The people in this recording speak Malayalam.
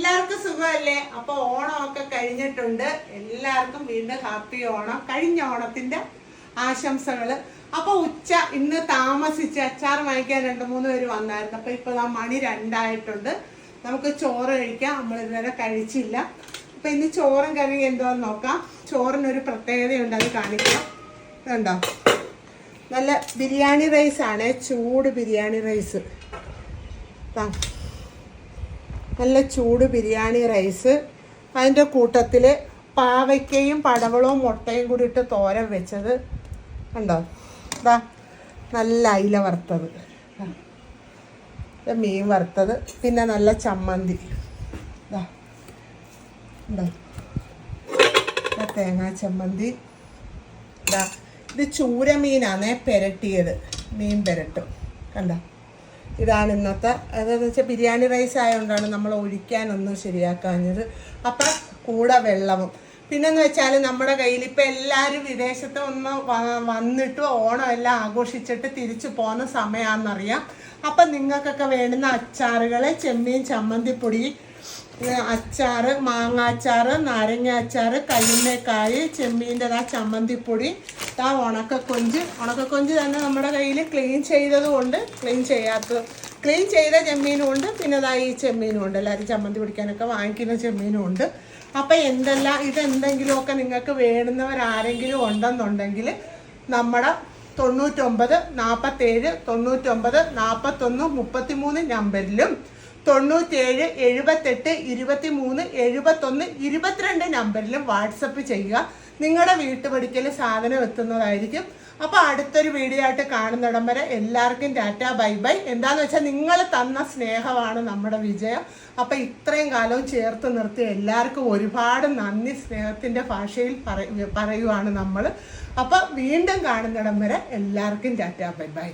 എല്ലാവർക്കും സുഖമല്ലേ? അപ്പൊ ഓണമൊക്കെ കഴിഞ്ഞിട്ടുണ്ട്. എല്ലാവർക്കും വീണ്ടും ഹാപ്പി ഓണം. കഴിഞ്ഞ ഓണത്തിന്റെ ആശംസകള്. അപ്പൊ ഇന്ന് താമസിച്ച് അച്ചാർ വാങ്ങിക്കാൻ 2-3 പേര് വന്നായിരുന്നു. അപ്പൊ ഇപ്പൊ മണി 2 നമുക്ക് ചോറ് കഴിക്കാം. നമ്മൾ ഇതുവരെ കഴിച്ചില്ല. അപ്പൊ ഇന്ന് ചോറും കറി എന്തോന്ന് നോക്കാം. ചോറിനൊരു പ്രത്യേകതയുണ്ട്, അത് കാണിക്കാം. ഇതുണ്ടോ, നല്ല ബിരിയാണി റൈസ് ആണ്, ചൂട് ബിരിയാണി റൈസ്. നല്ല ചൂട് ബിരിയാണി റൈസ്. അതിൻ്റെ കൂട്ടത്തിൽ പാവയ്ക്കയും പടവളവും മുട്ടയും കൂടി ഇട്ട് തോരൻ വെച്ചത് കണ്ടോ. ഇതാ നല്ല അയില വറുത്തത്, മീൻ വറുത്തത്, പിന്നെ നല്ല ചമ്മന്തി. ഇതാ ഉണ്ടോ, തേങ്ങാ ചമ്മന്തി. ഇതാ ഇത് ചൂരമീനാണേ, പെരട്ടിയത്, മീൻ പെരട്ടും കണ്ടോ. ഇതാണ് ഇന്നത്തെ. അതെന്ന് വെച്ചാൽ ബിരിയാണി റൈസ് ആയതുകൊണ്ടാണ് നമ്മൾ ഒഴിക്കാനൊന്നും ശരിയാക്കാഞ്ഞത്. അപ്പം കൂടെ വെള്ളവും. പിന്നെന്ന് വെച്ചാൽ നമ്മുടെ കയ്യിൽ ഇപ്പം എല്ലാവരും വിദേശത്ത് ഒന്ന് വന്നിട്ട് ഓണം എല്ലാം ആഘോഷിച്ചിട്ട് തിരിച്ചു പോകുന്ന സമയമാണെന്നറിയാം. അപ്പം നിങ്ങൾക്കൊക്കെ വേണ്ടുന്ന അച്ചാറുകൾ, ചെമ്മീൻ ചമ്മന്തിപ്പൊടി, അച്ചാറ്, മാങ്ങ അച്ചാറ്, നാരങ്ങ അച്ചാറ്, കല്ലുമ്മേക്കായ്, ചെമ്മീൻ്റെ ചമ്മന്തിപ്പൊടി, ഉണക്കക്കൊഞ്ച് തന്നെ നമ്മുടെ കയ്യിൽ ക്ലീൻ ചെയ്തതും ഉണ്ട്, ക്ലീൻ ചെയ്ത ചെമ്മീനും ഉണ്ട്. പിന്നെ ഈ ചെമ്മീനും ഉണ്ട്. എല്ലാവരും ചമ്മന്തി പിടിക്കാനൊക്കെ വാങ്ങിക്കുന്ന ചെമ്മീനും ഉണ്ട്. അപ്പം ഇതെന്തെങ്കിലുമൊക്കെ നിങ്ങൾക്ക് വേണ്ടുന്നവരാരെങ്കിലും ഉണ്ടെന്നുണ്ടെങ്കിൽ നമ്മുടെ 99 47 99 41 33 നമ്പറിലും 97 78 23 71 22 നമ്പറിലും വാട്സപ്പ് ചെയ്യുക. നിങ്ങളുടെ വീട്ടുപടിക്കൽ സാധനം എത്തുന്നതായിരിക്കും. അപ്പോൾ അടുത്തൊരു വീഡിയോ ആയിട്ട് കാണുന്നിടം വരെ എല്ലാവർക്കും ടാറ്റ ബൈ ബൈ. എന്താണെന്ന് വെച്ചാൽ നിങ്ങൾ തന്ന സ്നേഹമാണ് നമ്മുടെ വിജയം. അപ്പം ഇത്രയും കാലവും ചേർത്ത് നിർത്തി എല്ലാവർക്കും ഒരുപാട് നന്ദി. സ്നേഹത്തിൻ്റെ ഭാഷയിൽ പറയുവാണ് നമ്മൾ. അപ്പം വീണ്ടും കാണുന്നിടം വരെ എല്ലാവർക്കും ടാറ്റ ബൈ ബൈ.